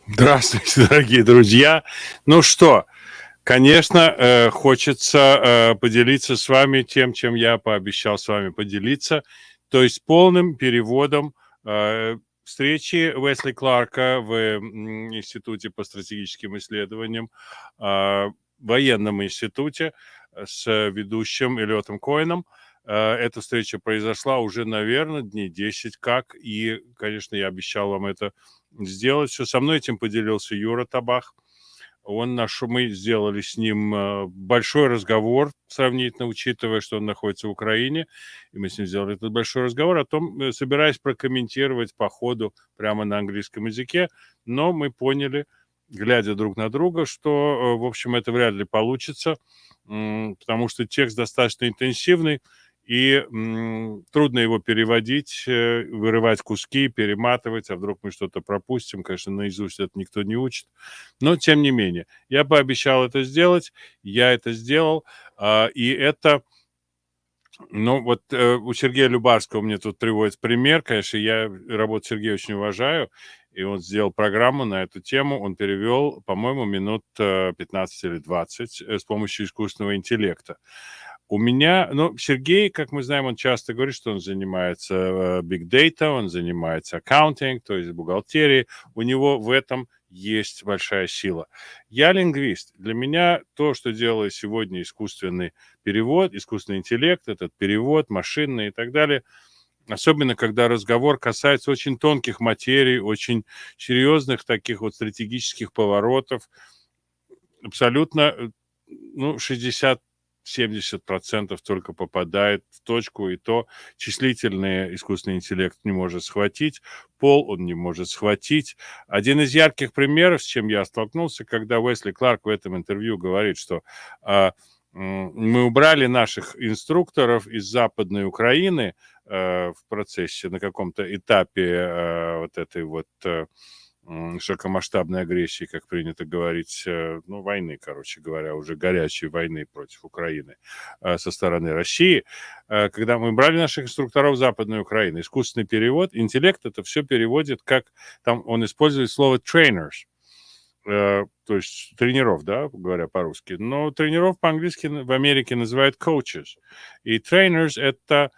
Здравствуйте, дорогие друзья. Ну что, конечно, хочется поделиться с вами тем, чем я пообещал с вами поделиться, то есть полным переводом встречи Уэсли Кларка в Институте по стратегическим исследованиям, военном институте с ведущим Эллиотом Коэном. Эта встреча произошла уже, наверное, дней 10 как, и, конечно, я обещал вам это сделать. Все со мной этим поделился Юра Табах. Мы сделали с ним большой разговор, сравнительно учитывая, что он находится в Украине, и мы с ним сделали этот большой разговор о том, собираясь прокомментировать по ходу прямо на английском языке, но мы поняли, глядя друг на друга, что, в общем, это вряд ли получится, потому что текст достаточно интенсивный, и трудно его переводить, вырывать куски, перематывать, а вдруг мы что-то пропустим. Конечно, наизусть это никто не учит. Но, тем не менее, я пообещал это сделать, я это сделал, и это... Ну, вот у Сергея Любарского мне тут приводится пример. Конечно, я работу Сергея очень уважаю, и он сделал программу на эту тему. Он перевел, по-моему, минут 15 или 20 с помощью искусственного интеллекта. У меня, ну, Сергей, как мы знаем, он часто говорит, что он занимается big data, он занимается accounting, то есть бухгалтерией. У него в этом есть большая сила. Я лингвист. Для меня то, что делает сегодня искусственный перевод, искусственный интеллект, этот перевод, машинный и так далее, особенно когда разговор касается очень тонких материй, очень серьезных таких вот стратегических поворотов, абсолютно, ну, 60-70% только попадает в точку, и то числительные искусственный интеллект не может схватить, пол он не может схватить. Один из ярких примеров, с чем я столкнулся, когда Уэсли Кларк в этом интервью говорит, что мы убрали наших инструкторов из Западной Украины в процессе, на каком-то этапе вот этой вот широкомасштабной агрессии, как принято говорить, ну, войны, короче говоря, уже горячей войны против Украины со стороны России, когда мы брали наших инструкторов Западной Украины. Искусственный перевод, интеллект это все переводит, как там он использует слово trainers, то есть тренеров, да, говоря по-русски. Но тренеров по-английски в Америке называют coaches. И trainers это...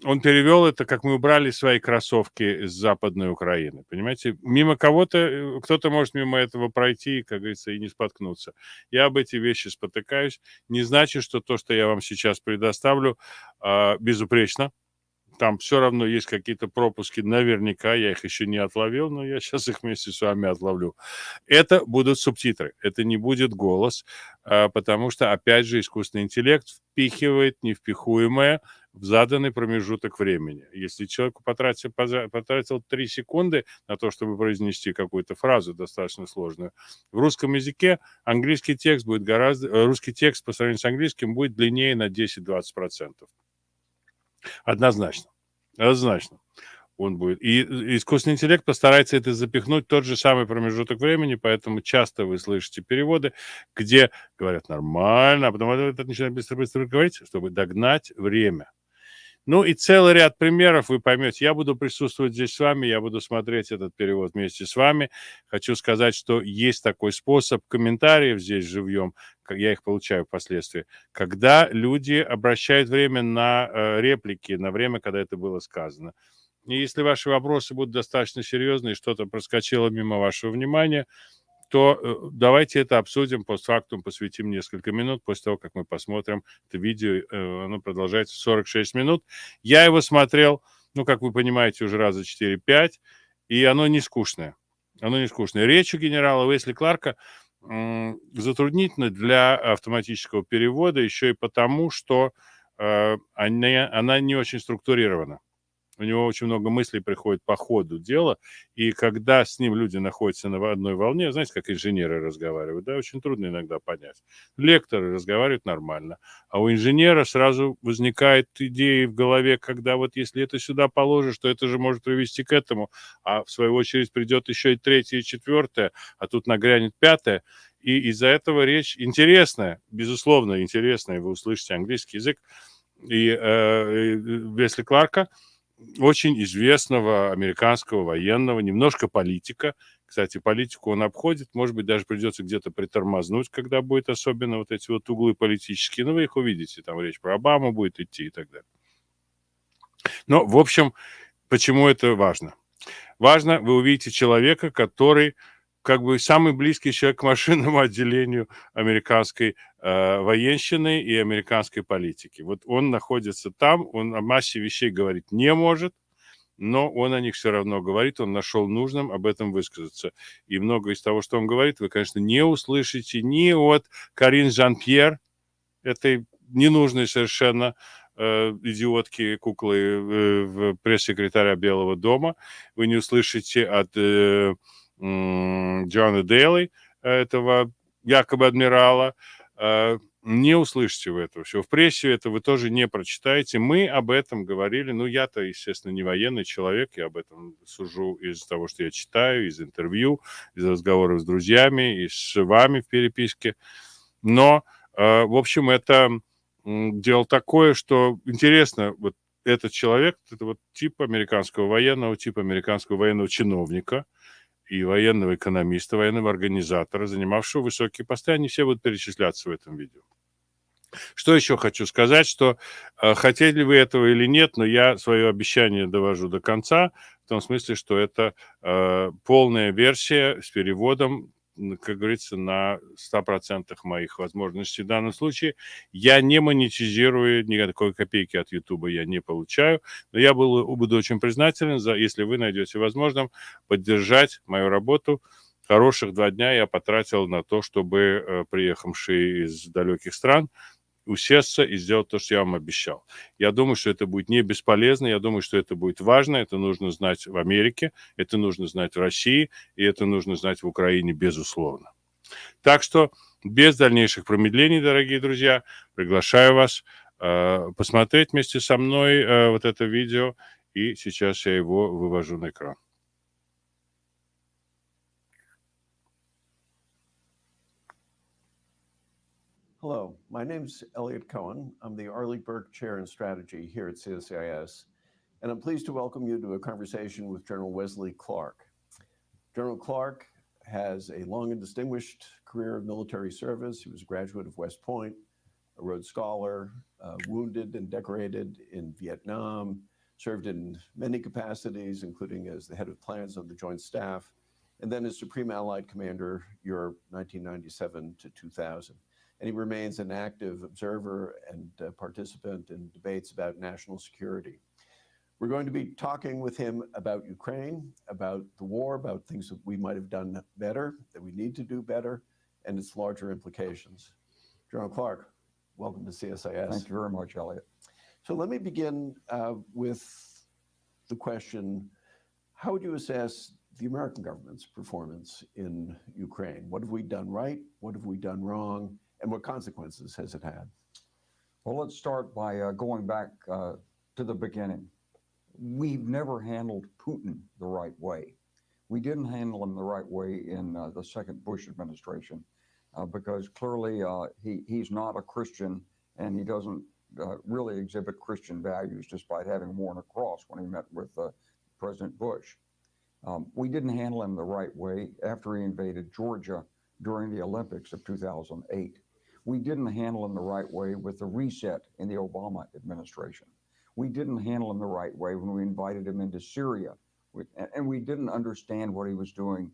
Он перевел это, как мы убрали свои кроссовки из Западной Украины. Понимаете, мимо кого-то, кто-то может мимо этого пройти, как говорится, и не споткнуться. Я об эти вещи спотыкаюсь. Не значит, что то, что я вам сейчас предоставлю, безупречно. Там все равно есть какие-то пропуски, наверняка, я их еще не отловил, но я сейчас их вместе с вами отловлю. Это будут субтитры, это не будет голос, потому что, опять же, искусственный интеллект впихивает невпихуемое в заданный промежуток времени. Если человек потратил 3 секунды на то, чтобы произнести какую-то фразу достаточно сложную, в русском языке английский текст будет русский текст по сравнению с английским будет длиннее на 10-20%. Однозначно. Однозначно. Он будет. И искусственный интеллект постарается это запихнуть в тот же самый промежуток времени, поэтому часто вы слышите переводы, где говорят нормально, а потом это начинает быстро-быстро говорить, чтобы догнать время. Ну и целый ряд примеров, вы поймете. Я буду присутствовать здесь с вами, я буду смотреть этот перевод вместе с вами. Хочу сказать, что есть такой способ комментариев здесь живьем, как я их получаю впоследствии, когда люди обращают время на реплики, на время, когда это было сказано. И если ваши вопросы будут достаточно серьезные, что-то проскочило мимо вашего внимания, то давайте это обсудим постфактум, посвятим несколько минут после того, как мы посмотрим это видео. Оно продолжается 46 минут. Я его смотрел, ну, как вы понимаете, уже раза 4-5, и оно не скучное. Оно не скучное. Речь у генерала Уэсли Кларка затруднительна для автоматического перевода еще и потому, что она не очень структурирована. У него очень много мыслей приходит по ходу дела, и когда с ним люди находятся на одной волне, знаете, как инженеры разговаривают, да, очень трудно иногда понять. Лекторы разговаривают нормально, а у инженера сразу возникает идеи в голове, когда вот если это сюда положишь, то это же может привести к этому, а в свою очередь придет еще и третье, и четвертое, а тут нагрянет пятое, и из-за этого речь интересная, безусловно интересная, вы услышите английский язык, и Уэсли Кларка, очень известного американского военного, немножко политика. Кстати, политику он обходит, может быть, даже придется где-то притормознуть, когда будет особенно вот эти вот углы политические. Но вы их увидите, там речь про Обаму будет идти и так далее. Но, в общем, почему это важно? Важно, вы увидите человека, который как бы самый близкий человек к машинному отделению американской военщины и американской политики. Вот он находится там, он о массе вещей говорить не может, но он о них все равно говорит, он нашел нужным об этом высказаться. И многое из того, что он говорит, вы, конечно, не услышите ни от Карин Жан-Пьер, этой ненужной совершенно идиотки, куклы пресс-секретаря Белого дома. Вы не услышите от Джона Дейли, этого якобы адмирала. Не услышите вы этого всего. В прессе это вы тоже не прочитаете. Мы об этом говорили. Ну, я-то, естественно, не военный человек. Я об этом сужу из того, что я читаю, из интервью, из разговоров с друзьями и с вами в переписке. Но, в общем, это дело такое, что интересно, вот этот человек, это вот тип американского военного чиновника и военного экономиста, военного организатора, занимавшего высокие посты, они все будут перечисляться в этом видео. Что еще хочу сказать, что хотели вы этого или нет, но я свое обещание довожу до конца, в том смысле, что это полная версия с переводом, как говорится, на 100% моих возможностей. В данном случае я не монетизирую, никакой копейки от Ютуба я не получаю, но я буду очень признателен, если вы найдете возможным поддержать мою работу. Хороших 2 дня я потратил на то, чтобы приехавшие из далеких стран усесться и сделать то, что я вам обещал. Я думаю, что это будет не бесполезно, я думаю, что это будет важно, это нужно знать в Америке, это нужно знать в России, и это нужно знать в Украине, безусловно. Так что без дальнейших промедлений, дорогие друзья, приглашаю вас посмотреть вместе со мной вот это видео, и сейчас я его вывожу на экран. Hello, my name's Elliot Cohen. I'm the Arleigh Burke Chair in Strategy here at CSIS, and I'm pleased to welcome you to a conversation with General Ueсли Clark. General Clark has a long and distinguished career of military service. He was a graduate of West Point, a Rhodes Scholar, wounded and decorated in Vietnam, served in many capacities, including as the head of plans on the Joint Staff, and then as Supreme Allied Commander, Europe, 1997 to 2000. And he remains an active observer and participant in debates about national security. We're going to be talking with him about Ukraine, about the war, about things that we might have done better, that we need to do better, and its larger implications. General Clark, welcome to CSIS. Thank you very much, Elliot. So let me begin with the question, how would you assess the American government's performance in Ukraine? What have we done right? What have we done wrong? And what consequences has it had? Well, let's start by going back to the beginning. We've never handled Putin the right way. We didn't handle him the right way in the second Bush administration because clearly he's not a Christian and he doesn't really exhibit Christian values despite having worn a cross when he met with President Bush. We didn't handle him the right way after he invaded Georgia during the Olympics of 2008. We didn't handle him the right way with the reset in the Obama administration. We didn't handle him the right way when we invited him into Syria. And we didn't understand what he was doing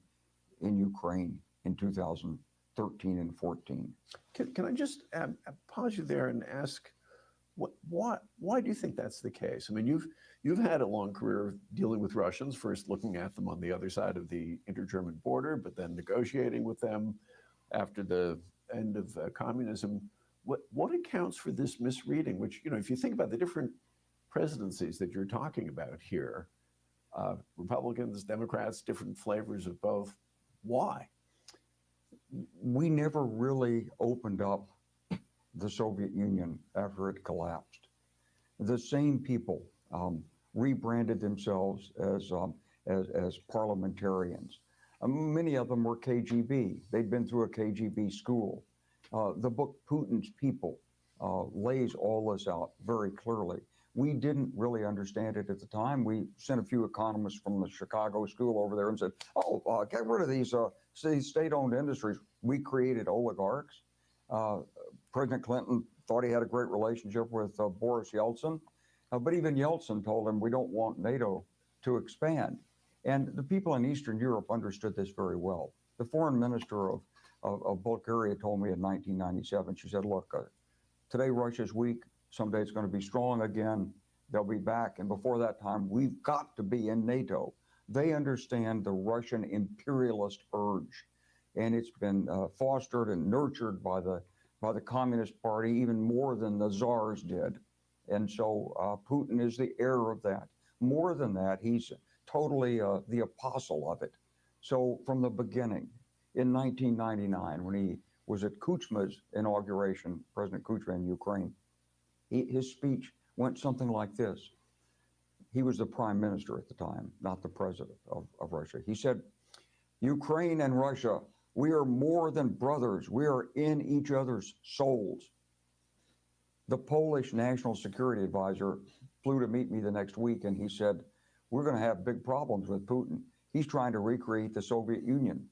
in Ukraine in 2013 and 14. Can I just pause you there and ask, why do you think that's the case? I mean, you've had a long career dealing with Russians, first looking at them on the other side of the inter-German border, but then negotiating with them after the end of communism. What accounts for this misreading, which, you know, if you think about the different presidencies that you're talking about here, Republicans, Democrats, different flavors of both, why? We never really opened up the Soviet Union after it collapsed. The same people rebranded themselves as parliamentarians. Many of them were KGB. They'd been through a KGB school. The book Putin's People lays all this out very clearly. We didn't really understand it at the time. We sent a few economists from the Chicago school over there and said, oh, get rid of these state-owned industries. We created oligarchs. President Clinton thought he had a great relationship with Boris Yeltsin, but even Yeltsin told him, we don't want NATO to expand. And the people in Eastern Europe understood this very well. The foreign minister of Bulgaria told me in 1997, she said, look, today Russia's weak, someday it's going to be strong again, they'll be back, and before that time, we've got to be in NATO. They understand the Russian imperialist urge, and it's been fostered and nurtured by the Communist Party even more than the czars did. And so Putin is the heir of that. More than that, he's totally the apostle of it. So from the beginning, in 1999, when he was at Kuchma's inauguration, President Kuchma in Ukraine, his speech went something like this. He was the prime minister at the time, not the president of Russia. He said, Ukraine and Russia, we are more than brothers. We are in each other's souls. The Polish National Security Advisor flew to meet me the next week, and he said, we're going to have big problems with Putin. He's trying to recreate the Soviet Union.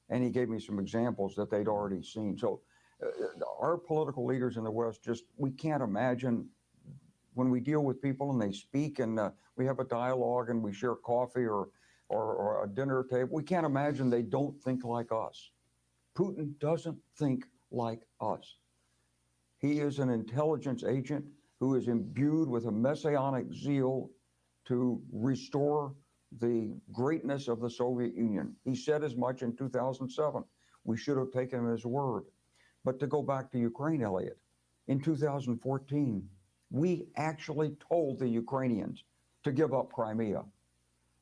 And he gave me some examples that they'd already seen. So our political leaders in the West, we can't imagine when we deal with people and they speak and we have a dialogue and we share coffee or a dinner table, we can't imagine they don't think like us. Putin doesn't think like us. He is an intelligence agent who is imbued with a messianic zeal to restore the greatness of the Soviet Union. He said as much in 2007. We should have taken him at his word. But to go back to Ukraine, Elliot, in 2014, we actually told the Ukrainians to give up Crimea.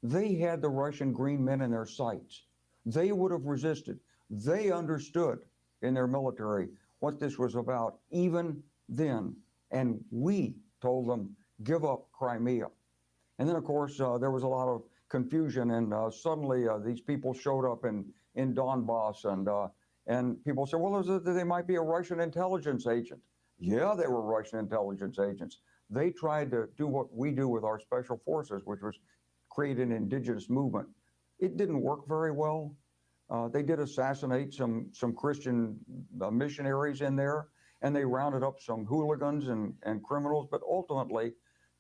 They had the Russian green men in their sights. They would have resisted. They understood in their military what this was about even then. And we told them, give up Crimea. And then, of course, there was a lot of confusion, and suddenly these people showed up in Donbass, and people said, well, they might be a Russian intelligence agent. Yeah, they were Russian intelligence agents. They tried to do what we do with our special forces, which was create an indigenous movement. It didn't work very well. They did assassinate some Christian missionaries in there, and they rounded up some hooligans and criminals, but ultimately,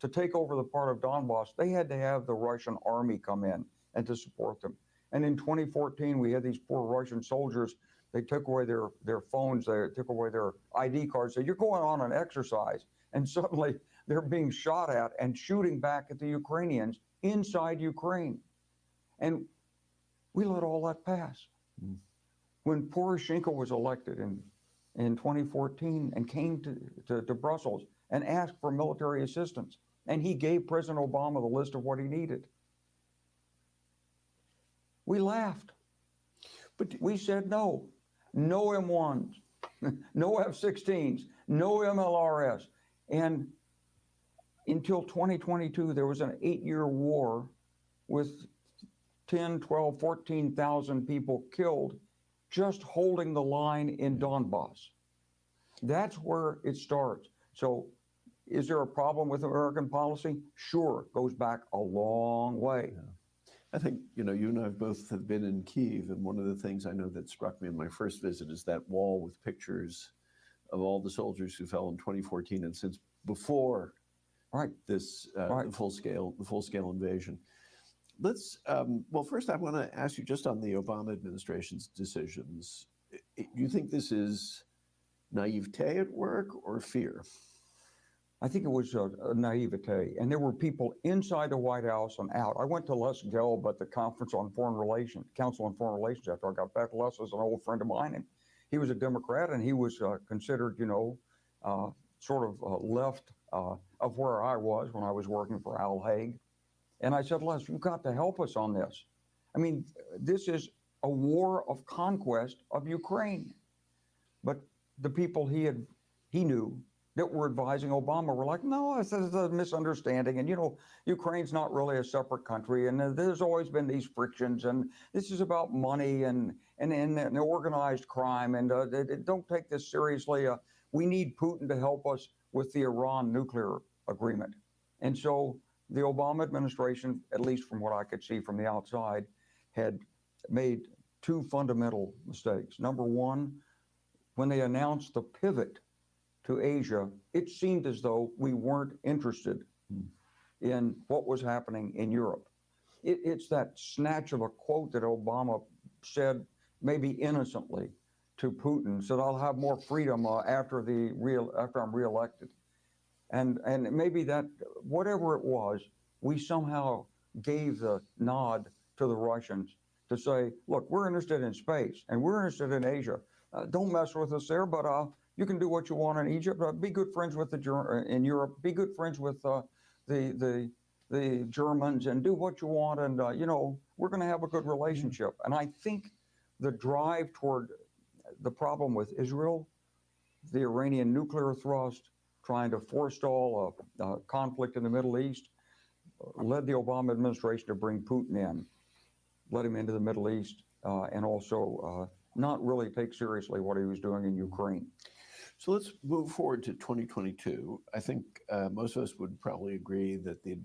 to take over the part of Donbass, they had to have the Russian army come in and to support them. And in 2014, we had these poor Russian soldiers. They took away their phones, they took away their ID cards, said, you're going on an exercise. And suddenly they're being shot at and shooting back at the Ukrainians inside Ukraine. And we let all that pass. When Poroshenko was elected in 2014 and came to Brussels and asked for military assistance, and he gave President Obama the list of what he needed, we laughed. But we said no. No M1s, no F-16s, no MLRS. And until 2022, there was an 8-year war with 10, 12, 14,000 people killed just holding the line in Donbass. That's where it starts. So is there a problem with American policy? Sure, it goes back a long way. Yeah. I think, you and I both have been in Kyiv, and one of the things I know that struck me in my first visit is that wall with pictures of all the soldiers who fell in 2014 and since before this the full scale invasion. Let's well, first I want to ask you just on the Obama administration's decisions. Do you think this is naivete at work or fear? I think it was a naivete, and there were people inside the White House and out. I went to Les Gelb at the Conference on Foreign Relations, Council on Foreign Relations after I got back. Les is an old friend of mine, and he was a Democrat, and he was considered, sort of left of where I was when I was working for Al Haig. And I said, Les, you've got to help us on this. I mean, this is a war of conquest of Ukraine. But the people he knew that were advising Obama were like, no, this is a misunderstanding. And, Ukraine's not really a separate country. And there's always been these frictions. And this is about money and organized crime. And don't take this seriously. We need Putin to help us with the Iran nuclear agreement. And so the Obama administration, at least from what I could see from the outside, had made two fundamental mistakes. Number one, when they announced the pivot to Asia, it seemed as though we weren't interested in what was happening in Europe. It's that snatch of a quote that Obama said, maybe innocently, to Putin, said, "I'll have more freedom after I'm reelected." And maybe that, whatever it was, we somehow gave the nod to the Russians to say, look, we're interested in space and we're interested in Asia. Don't mess with us there, but you can do what you want in Egypt. Be good friends with in Europe. Be good friends with the Germans and do what you want. And, we're going to have a good relationship. And I think the drive toward the problem with Israel, the Iranian nuclear thrust, trying to forestall a conflict in the Middle East, led the Obama administration to bring Putin in, let him into the Middle East, and also not really take seriously what he was doing in Ukraine. So let's move forward to 2022. I think most of us would probably agree that the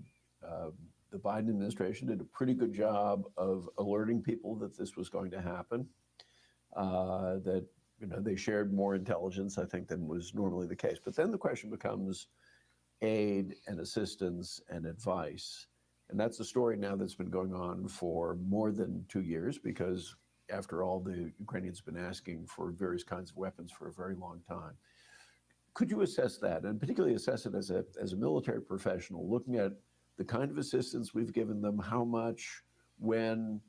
Biden administration did a pretty good job of alerting people that this was going to happen, that they shared more intelligence, I think, than was normally the case. But then the question becomes aid and assistance and advice. And that's a story now that's been going on for more than 2 years, because after all, the Ukrainians have been asking for various kinds of weapons for a very long time. Could you assess that, and particularly assess it as a military professional, looking at the kind of assistance we've given them, how much, when,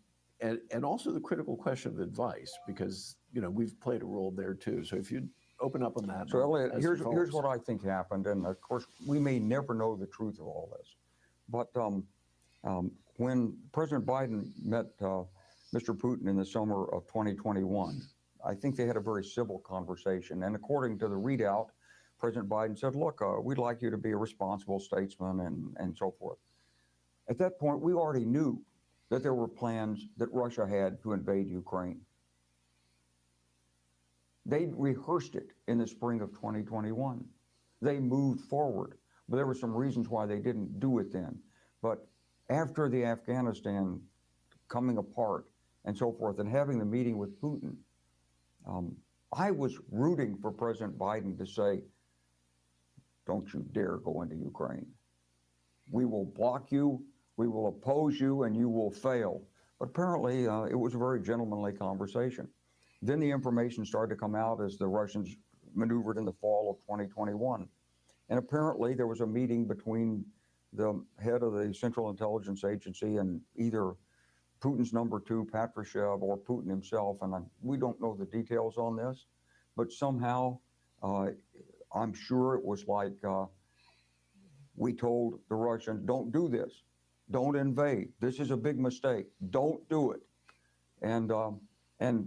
and also the critical question of advice, because we've played a role there too. So if you'd open up on that. So Elliot, here's what I think happened, and of course we may never know the truth of all this, but when President Biden met Mr. Putin in the summer of 2021, I think they had a very civil conversation, and according to the readout, President Biden said, look, we'd like you to be a responsible statesman and so forth. At that point, we already knew that there were plans that Russia had to invade Ukraine. They rehearsed it in the spring of 2021. They moved forward, but there were some reasons why they didn't do it then. But after the Afghanistan coming apart and so forth, and having the meeting with Putin, I was rooting for President Biden to say, don't you dare go into Ukraine. We will block you, we will oppose you, and you will fail. But apparently, it was a very gentlemanly conversation. Then the information started to come out as the Russians maneuvered in the fall of 2021. And apparently there was a meeting between the head of the Central Intelligence Agency and either Putin's number two, Patrushev, or Putin himself. And we don't know the details on this, but somehow I'm sure it was like we told the Russians, don't do this. Don't invade. This is a big mistake. Don't do it. And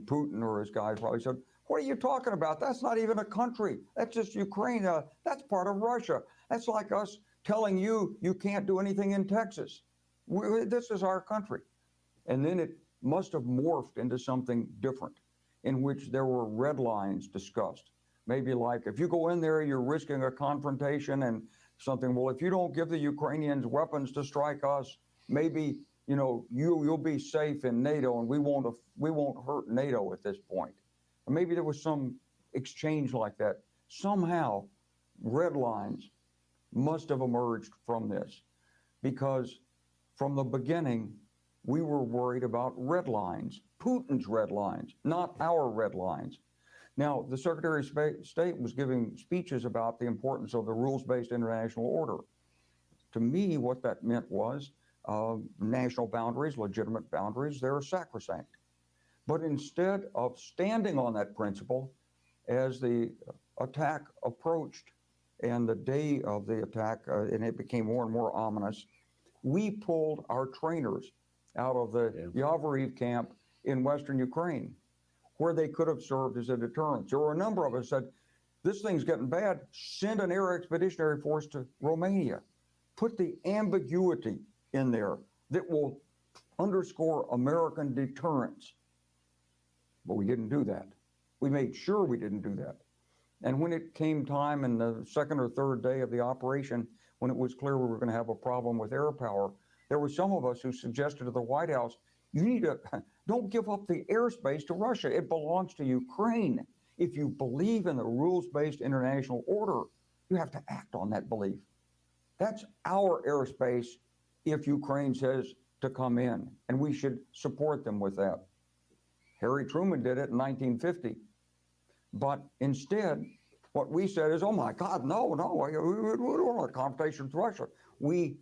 Putin or his guys probably said, what are you talking about? That's not even a country. That's just Ukraine. That's part of Russia. That's like us telling you, you can't do anything in Texas. This is our country. And then it must have morphed into something different, in which there were red lines discussed. Maybe like, if you go in there, you're risking a confrontation and something. Well, if you don't give the Ukrainians weapons to strike us, maybe you'll be safe in NATO, and we won't hurt NATO at this point. Or maybe there was some exchange like that. Somehow, red lines must have emerged from this, because from the beginning, we were worried about red lines, Putin's red lines, not our red lines. Now, the Secretary of State was giving speeches about the importance of the rules-based international order. To me, what that meant was national boundaries, legitimate boundaries, they're sacrosanct. But instead of standing on that principle, as the attack approached and the day of the attack, and it became more and more ominous, we pulled our trainers out of the Yavoriv camp in Western Ukraine, where they could have served as a deterrent. There were a number of us said, this thing's getting bad, send an air expeditionary force to Romania. Put the ambiguity in there that will underscore American deterrence. But we didn't do that. We made sure we didn't do that. And when it came time in the second or third day of the operation, when it was clear we were going to have a problem with air power, there were some of us who suggested to the White House, you need to, don't give up the airspace to Russia. It belongs to Ukraine. If you believe in the rules-based international order, you have to act on that belief. That's our airspace if Ukraine says to come in, and we should support them with that. Harry Truman did it in 1950. But instead, what we said is, oh my God, no, we don't want a confrontation with Russia. We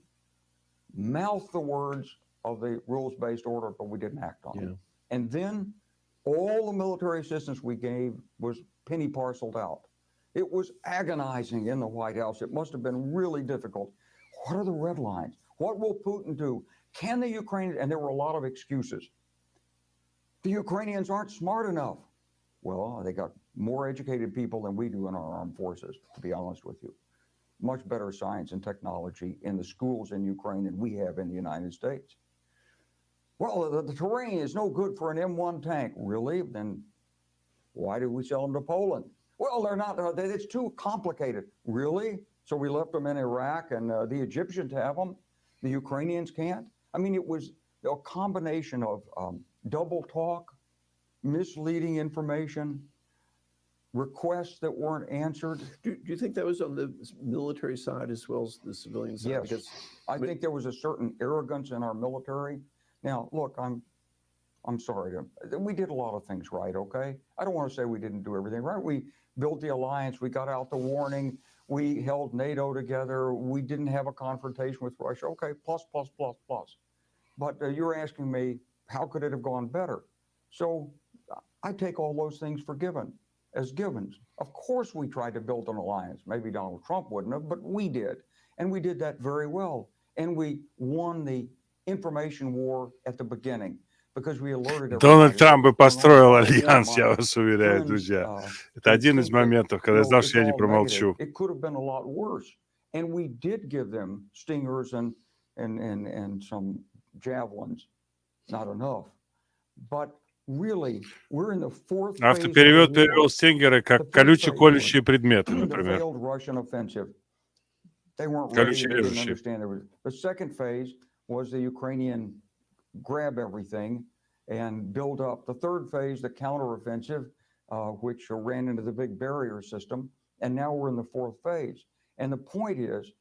mouthed the words of the rules-based order, but we didn't act on them. And then all the military assistance we gave was penny parceled out. It was agonizing in the White House. It must have been really difficult. What are the red lines? What will Putin do? Can the Ukrainians, and there were a lot of excuses. The Ukrainians aren't smart enough. Well, they got more educated people than we do in our armed forces, to be honest with you. Much better science and technology in the schools in Ukraine than we have in the United States. Well, the terrain is no good for an M1 tank. Really? Then why do we sell them to Poland? Well, they're not, it's too complicated. Really? So we left them in Iraq and the Egyptians have them. The Ukrainians can't? I mean, it was a combination of double talk, misleading information, requests that weren't answered. Do you think that was on the military side as well as the civilian side? Yes, Because I think there was a certain arrogance in our military. Now, look, I'm sorry, we did a lot of things right, okay? I don't want to say we didn't do everything right. We built the alliance, we got out the warning, we held NATO together, we didn't have a confrontation with Russia. Okay, plus. But you're asking me, how could it have gone better? So I take all those things for given, as givens. Of course we tried to build an alliance. Maybe Donald Trump wouldn't have, but we did. And we did that very well. And we won the information war at the beginning because we alerted everybody. Дональд Трамп бы what was going построил on. I don't want альянс, я my вас уверяю, friends, друзья. Это to один из think that, моментов, когда я знал, it's что я не all negative. промолчу. It could have been a lot worse. And we did give them stingers and some javelins. Not enough. But really, we're in the fourth phase of Автоперевод the war. перевел стингеры The как first колючие предметы, the например. failed Russian offensive. They weren't ready. They didn't Колючие-режущие. understand. The second phase was the Ukrainian grab everything and build up. The third phase, the counteroffensive, which ran into the big barrier system. And now we're in the fourth phase. And the point is,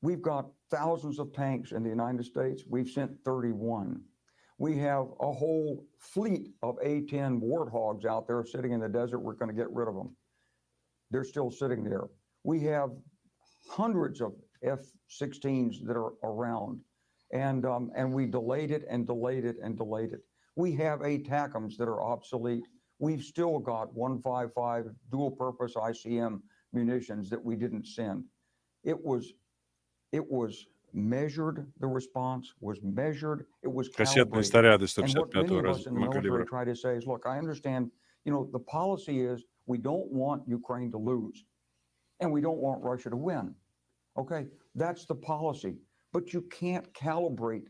we've got thousands of tanks in the United States. We've sent 31. We have a whole fleet of A-10 warthogs out there sitting in the desert. We're going to get rid of them. They're still sitting there. We have hundreds of F-16s that are around. And we delayed it and delayed it and delayed it. We have ATACMs that are obsolete. We've still got 155 dual-purpose ICM munitions that we didn't send. It was measured, the response was measured, it was Кассетные calibrated. снаряды And what many 155-го of us in the military калибра. try to say is, look, I understand, the policy is we don't want Ukraine to lose and we don't want Russia to win. Okay, that's the policy. But you can't calibrate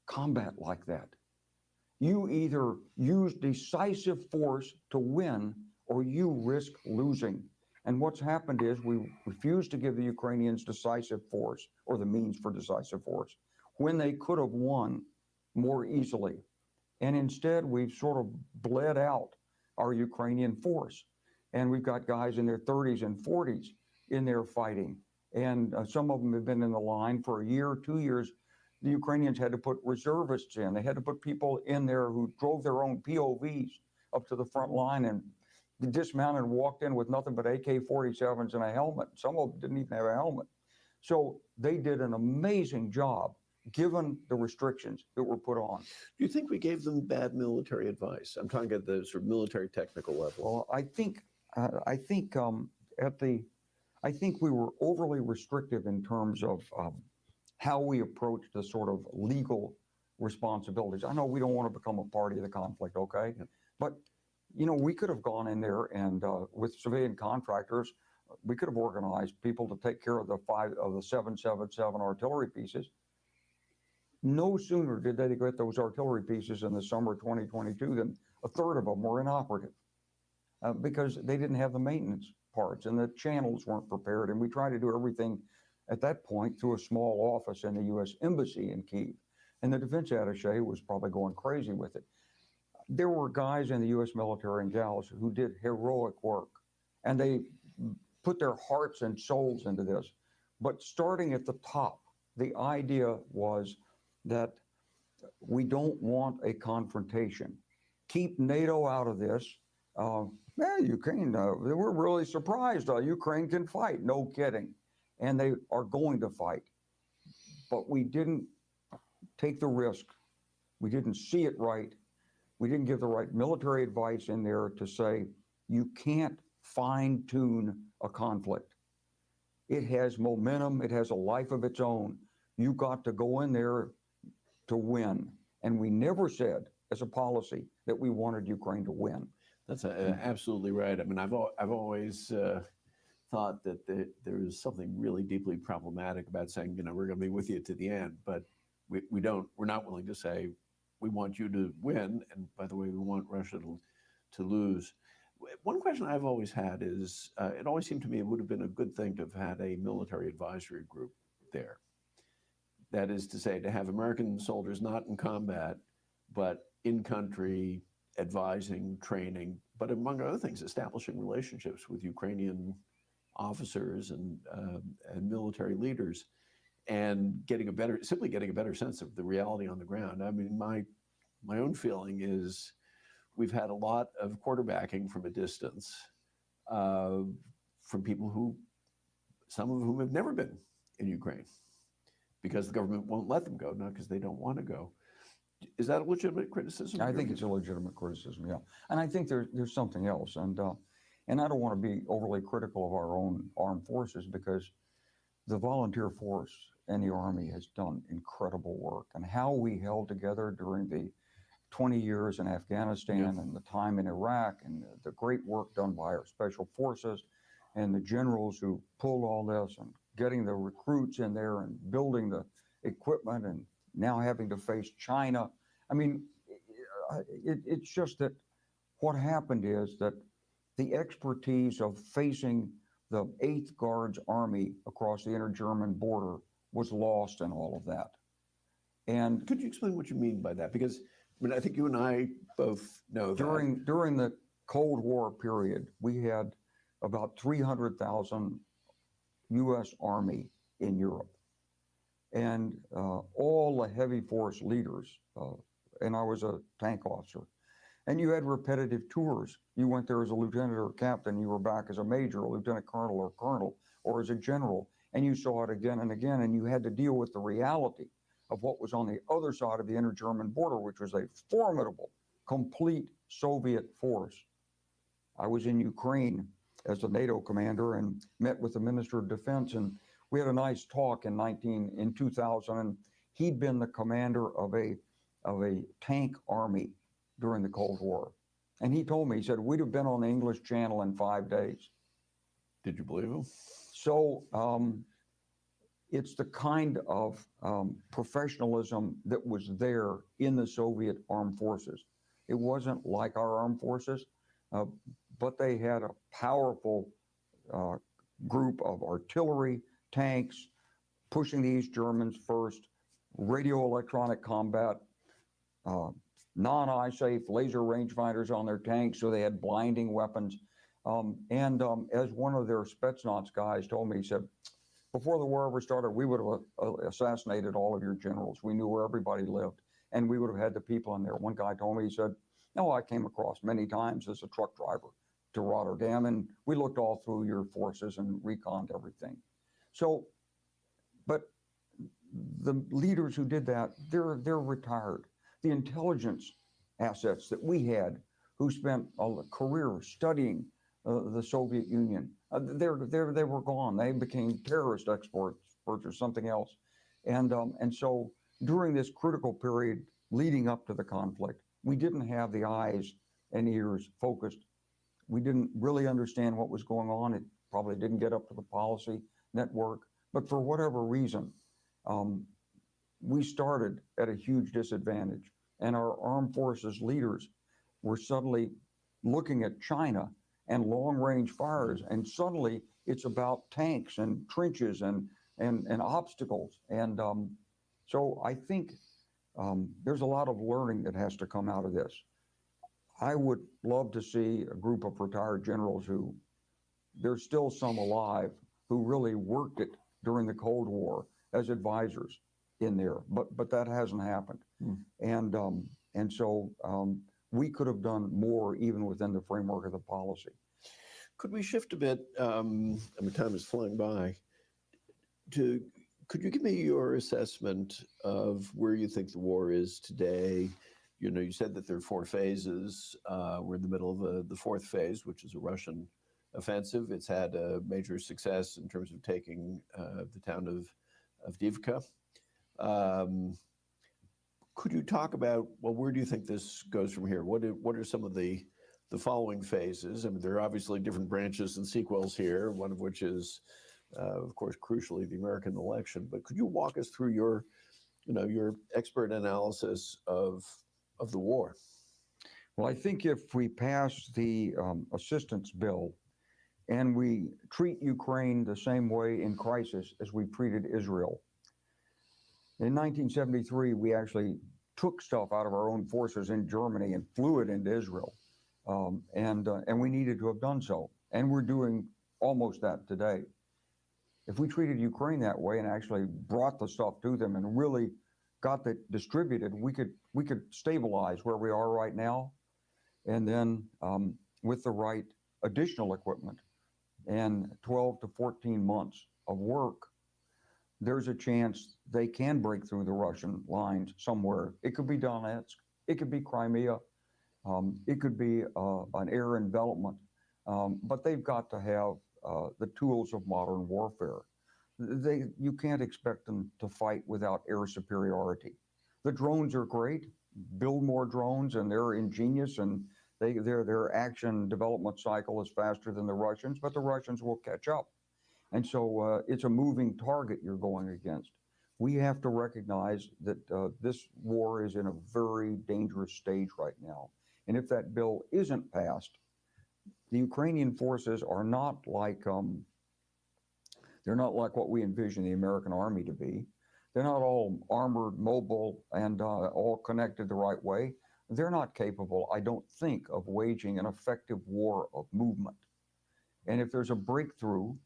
combat like that. You either use decisive force to win or you risk losing. And what's happened is we refuse to give the Ukrainians decisive force or the means for decisive force when they could have won more easily. And instead, we've sort of bled out our Ukrainian force. And we've got guys in their 30s and 40s in there fighting. And some of them have been in the line for a year, 2 years. The Ukrainians had to put reservists in. They had to put people in there who drove their own POVs up to the front line and dismounted and walked in with nothing but AK-47s and a helmet. Some of them didn't even have a helmet. So they did an amazing job given the restrictions that were put on. do you think we gave them bad military advice? I'm talking at the sort of military technical level. Well, I think we were overly restrictive in terms of how we approach the sort of legal responsibilities. I know we don't want to become a party of the conflict, okay? Yeah. But, we could have gone in there and with civilian contractors, we could have organized people to take care of the 777 artillery pieces. No sooner did they get those artillery pieces in the summer of 2022 than a third of them were inoperative because they didn't have the maintenance parts and the channels weren't prepared. And we tried to do everything at that point through a small office in the U.S. Embassy in Kyiv. And the defense attaché was probably going crazy with it. There were guys in the U.S. military and gals who did heroic work, and they put their hearts and souls into this. But starting at the top, the idea was that we don't want a confrontation. Keep NATO out of this. Ukraine, we're really surprised. Ukraine can fight, no kidding. And they are going to fight. But we didn't take the risk. We didn't see it right. We didn't give the right military advice in there to say, you can't fine-tune a conflict. It has momentum. It has a life of its own. You got to go in there to win. And we never said, as a policy, that we wanted Ukraine to win. That's absolutely right. I mean, I've always thought that there is something really deeply problematic about saying, you know, we're going to be with you to the end, but we're not willing to say, we want you to win, and by the way, we want Russia to lose. One question I've always had is, it always seemed to me it would have been a good thing to have had a military advisory group there. That is to say, to have American soldiers not in combat, but in country, advising, training, but among other things, establishing relationships with Ukrainian officers and military leaders, and simply getting a better sense of the reality on the ground. I mean, my own feeling is we've had a lot of quarterbacking from a distance from people who, some of whom have never been in Ukraine because the government won't let them go, not because they don't want to go. Is that a legitimate criticism? I think it's a legitimate criticism, yeah. And I think there's something else. And I don't want to be overly critical of our own armed forces, because the volunteer force and the Army has done incredible work. And how we held together during the 20 years in Afghanistan and the time in Iraq, and the great work done by our special forces and the generals who pulled all this, and getting the recruits in there and building the equipment, and now having to face China. I mean, it's just that what happened is that the expertise of facing the 8th Guards Army across the inter-German border was lost in all of that. And could you explain what you mean by that? Because I mean, I think you and I both know that. During the Cold War period, we had about 300,000 U.S. Army in Europe. And all the heavy force leaders, and I was a tank officer, and you had repetitive tours. You went there as a lieutenant or a captain, you were back as a major, a lieutenant colonel, or as a general, and you saw it again and again, and you had to deal with the reality of what was on the other side of the inter-German border, which was a formidable, complete Soviet force. I was in Ukraine as a NATO commander and met with the Minister of Defense, and we had a nice talk in 2000, and he'd been the commander of a tank army during the Cold War. And he told me, he said, we'd have been on the English Channel in 5 days. Did you believe him? So it's the kind of professionalism that was there in the Soviet armed forces. It wasn't like our armed forces, but they had a powerful group of artillery, tanks, pushing the East Germans first, radio electronic combat, non-eye safe laser rangefinders on their tanks, so they had blinding weapons. As one of their Spetsnaz guys told me, he said, before the war ever started, we would have assassinated all of your generals. We knew where everybody lived, and we would have had the people in there. One guy told me, he said, no, I came across many times as a truck driver to Rotterdam, and we looked all through your forces and reconned everything. So, but the leaders who did that, they're retired. The intelligence assets that we had, who spent a career studying the Soviet Union, they were gone. They became terrorist experts or something else. And so during this critical period leading up to the conflict, we didn't have the eyes and ears focused. We didn't really understand what was going on. It probably didn't get up to the policy network. But for whatever reason, we started at a huge disadvantage. And our armed forces leaders were suddenly looking at China and long-range fires. And suddenly it's about tanks and trenches and and obstacles. And so I think there's a lot of learning that has to come out of this. I would love to see a group of retired generals who, there's still some alive, who really worked it during the Cold War as advisors in there, but that hasn't happened. And so we could have done more even within the framework of the policy. Could we shift a bit? I mean, time is flying by. Could you give me your assessment of where you think the war is today? You know, you said that there are 4 phases. We're in the middle of the 4th phase, which is a Russian offensive. It's had a major success in terms of taking the town of Divka. Could you talk about, well, where do you think this goes from here? What are some of the following phases? I mean, there are obviously different branches and sequels here, one of which is, of course, crucially, the American election. But could you walk us through your expert analysis of the war? Well, I think if we pass the assistance bill and we treat Ukraine the same way in crisis as we treated Israel. In 1973, we actually took stuff out of our own forces in Germany and flew it into Israel. And we needed to have done so. And we're doing almost that today. If we treated Ukraine that way and actually brought the stuff to them and really got it distributed, we could stabilize where we are right now. And then with the right additional equipment and 12 to 14 months of work, there's a chance they can break through the Russian lines somewhere. It could be Donetsk, it could be Crimea, it could be an air envelopment, but they've got to have the tools of modern warfare. You can't expect them to fight without air superiority. The drones are great. Build more drones, and they're ingenious, and their action development cycle is faster than the Russians, but the Russians will catch up. And so it's a moving target you're going against. We have to recognize that this war is in a very dangerous stage right now. And if that bill isn't passed, the Ukrainian forces are not like they're not like what we envision the American army to be. They're not all armored, mobile, and all connected the right way. They're not capable, I don't think, of waging an effective war of movement. And if there's a breakthrough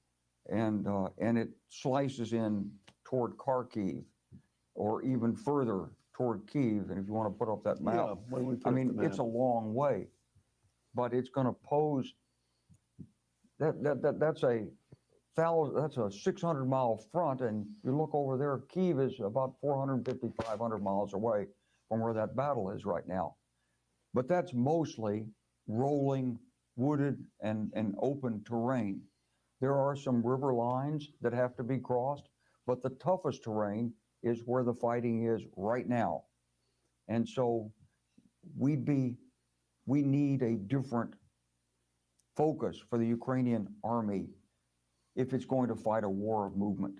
and it slices in toward Kharkiv or even further toward Kyiv, and if you want to put up that map, I mean, it's a long way, but it's going to pose that's a 600-mile front, and you look over there, Kyiv is about 450, 500 miles away from where that battle is right now. But that's mostly rolling, wooded, and open terrain. There are some river lines that have to be crossed, but the toughest terrain is where the fighting is right now. And so we need a different focus for the Ukrainian army if it's going to fight a war of movement.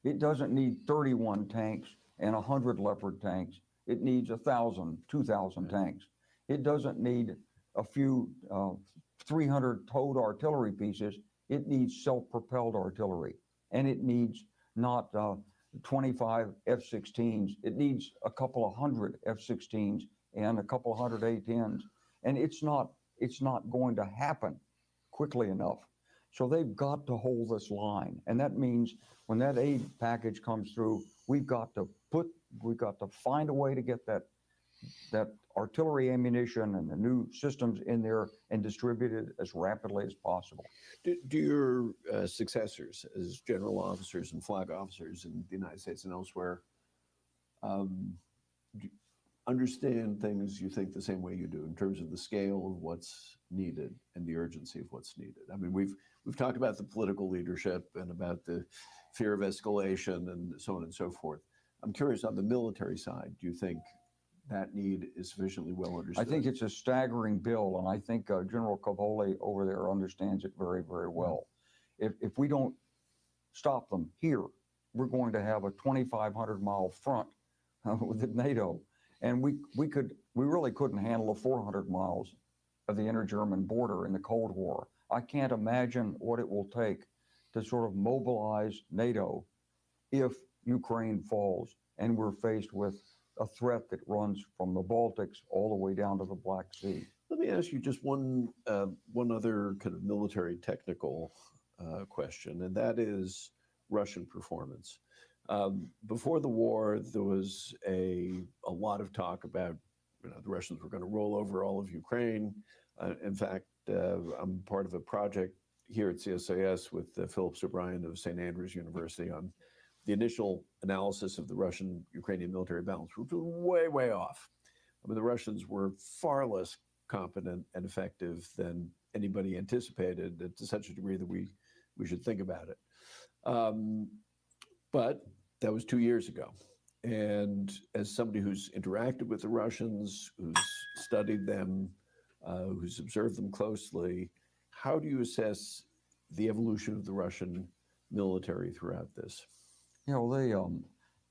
It doesn't need 31 tanks and 100 Leopard tanks. It needs 1,000, 2,000 tanks. It doesn't need a few 300 towed artillery pieces. It needs self-propelled artillery. And it needs not 25 F-16s. It needs a couple of hundred F-16s and a couple of hundred A-10s. And it's not going to happen quickly enough. So they've got to hold this line. And that means when that aid package comes through, we've got to find a way to get that artillery ammunition and the new systems in there and distribute it as rapidly as possible. Do your successors as general officers and flag officers in the United States and elsewhere understand things, you think, the same way you do in terms of the scale of what's needed and the urgency of what's needed? I mean, we've talked about the political leadership and about the fear of escalation and so on and so forth. I'm curious, on the military side, do you think that need is sufficiently well understood? I think it's a staggering bill, and I think General Cavoli over there understands it very, very well. If we don't stop them here, we're going to have a 2,500-mile front with NATO. And we really couldn't handle the 400 miles of the inter-German border in the Cold War. I can't imagine what it will take to sort of mobilize NATO if Ukraine falls and we're faced with a threat that runs from the Baltics all the way down to the Black Sea. Let me ask you just one other kind of military technical question, and that is Russian performance. Before the war, there was a lot of talk about the Russians were going to roll over all of Ukraine. In fact, I'm part of a project here at CSIS with Philip O'Brien of St. Andrews University on the initial analysis of the Russian-Ukrainian military balance, which was way, way off. I mean, the Russians were far less competent and effective than anybody anticipated, to such a degree that we should think about it. But that was 2 years ago. And as somebody who's interacted with the Russians, who's studied them, who's observed them closely, how do you assess the evolution of the Russian military throughout this? You know, they,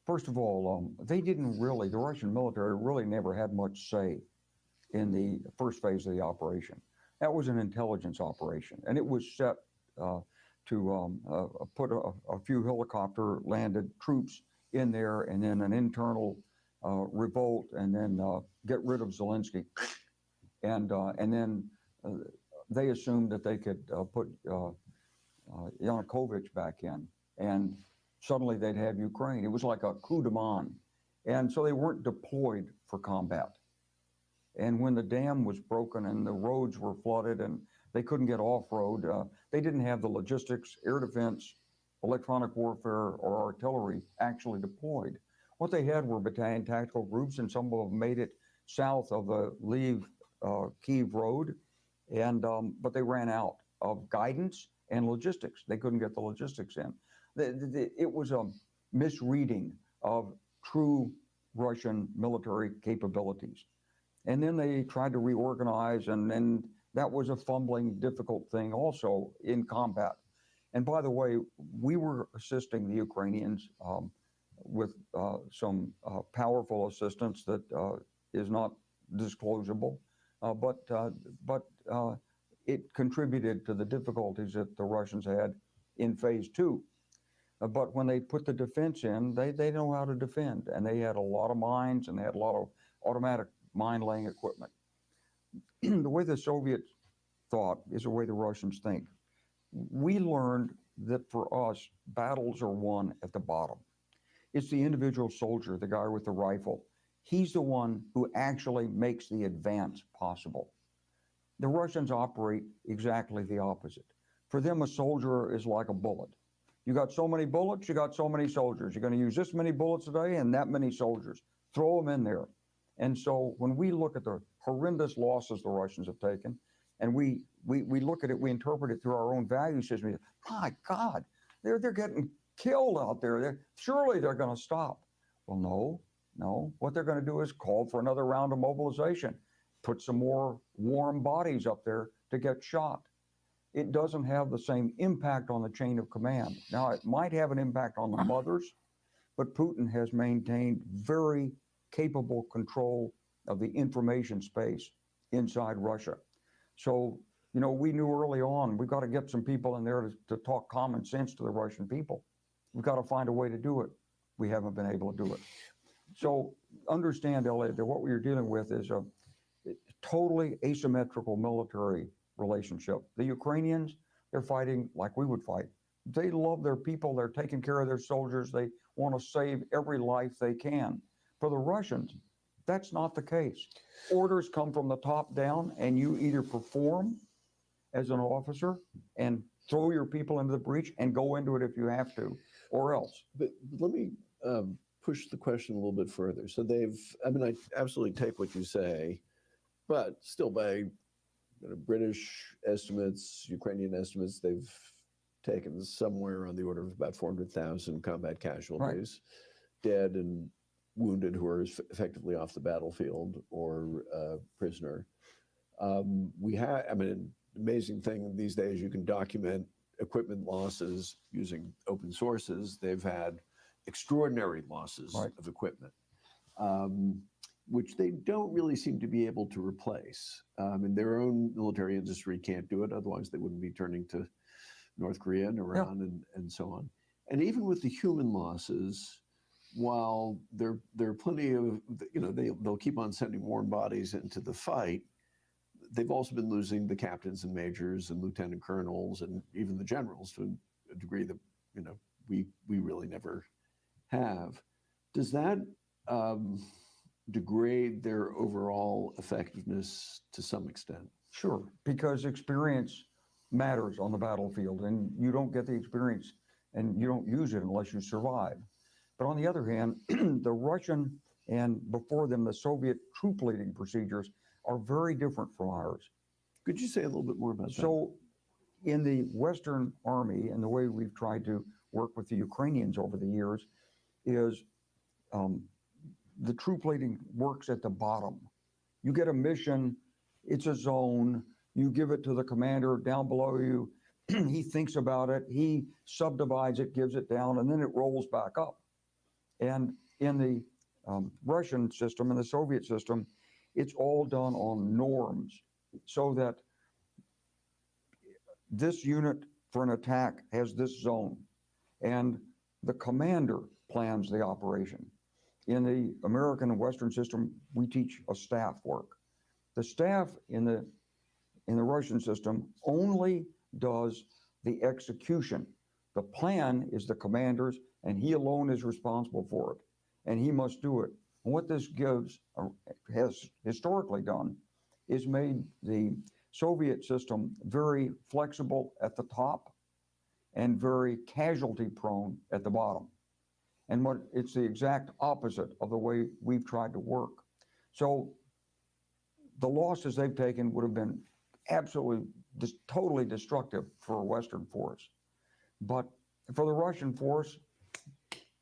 first of all, they didn't really, the Russian military really never had much say in the first phase of the operation. That was an intelligence operation, and it was set to put a few helicopter landed troops in there, and then an internal revolt, and then get rid of Zelensky. And then they assumed that they could put Yanukovych back in, and suddenly they'd have Ukraine. It was like a coup de main. And so they weren't deployed for combat. And when the dam was broken and the roads were flooded and they couldn't get off-road, they didn't have the logistics, air defense, electronic warfare, or artillery actually deployed. What they had were battalion tactical groups, and some of them made it south of the Lviv-Kyiv road, and but they ran out of guidance and logistics. They couldn't get the logistics in. It was a misreading of true Russian military capabilities. And then they tried to reorganize, and then that was a fumbling, difficult thing also in combat. And by the way, we were assisting the Ukrainians with some powerful assistance that is not disclosable, but it contributed to the difficulties that the Russians had in phase two. But when they put the defense in, they know how to defend, and they had a lot of mines, and they had a lot of automatic mine-laying equipment. The way the Soviets thought is the way the Russians think. We learned that for us, battles are won at the bottom. It's the individual soldier, the guy with the rifle. He's the one who actually makes the advance possible. The Russians operate exactly the opposite. For them, a soldier is like a bullet. You got so many bullets, you got so many soldiers. You're going to use this many bullets a day and that many soldiers. Throw them in there. And so when we look at the horrendous losses the Russians have taken, and we look at it, we interpret it through our own value system. My God, they're getting killed out there. Surely they're going to stop. Well, no. What they're going to do is call for another round of mobilization, put some more warm bodies up there to get shot. It doesn't have the same impact on the chain of command. Now, it might have an impact on the mothers, but Putin has maintained very capable control of the information space inside Russia. So, you know, we knew early on, we've got to get some people in there to talk common sense to the Russian people. We've got to find a way to do it. We haven't been able to do it. So understand, Elliot, that what we're dealing with is a totally asymmetrical military relationship. The Ukrainians, they're fighting like we would fight. They love their people. They're taking care of their soldiers. They want to save every life they can. For the Russians, that's not the case. Orders come from the top down, and you either perform as an officer and throw your people into the breach and go into it if you have to, or else. But let me push the question a little bit further. So I absolutely take what you say, but still by British estimates, Ukrainian estimates, they've taken somewhere on the order of about 400,000 combat casualties, dead and wounded who are effectively off the battlefield or prisoner. We have, an amazing thing these days, you can document equipment losses using open sources. They've had extraordinary losses of equipment, which they don't really seem to be able to replace. And their own military industry can't do it, otherwise they wouldn't be turning to North Korea and Iran and so on. And even with the human losses, while there are plenty of, they'll keep on sending warm bodies into the fight, they've also been losing the captains and majors and lieutenant colonels and even the generals to a degree that, we really never have. Does that degrade their overall effectiveness to some extent? Sure, because experience matters on the battlefield, and you don't get the experience and you don't use it unless you survive. But on the other hand, the Russian and before them the Soviet troop leading procedures are very different from ours. Could you say a little bit more about that? So in the Western Army, and the way we've tried to work with the Ukrainians over the years, is the troop leading works at the bottom. You get a mission, it's a zone, you give it to the commander down below you, he thinks about it, he subdivides it, gives it down, and then it rolls back up. And in the Russian system and the Soviet system, it's all done on norms, so that this unit for an attack has this zone, and the commander plans the operation. In the American and Western system, we teach a staff work. The staff in the Russian system only does the execution. The plan is the commander's, and he alone is responsible for it, and he must do it. And what this has historically done is made the Soviet system very flexible at the top and very casualty prone at the bottom. And it's the exact opposite of the way we've tried to work. So the losses they've taken would have been absolutely totally destructive for a Western force. But for the Russian force,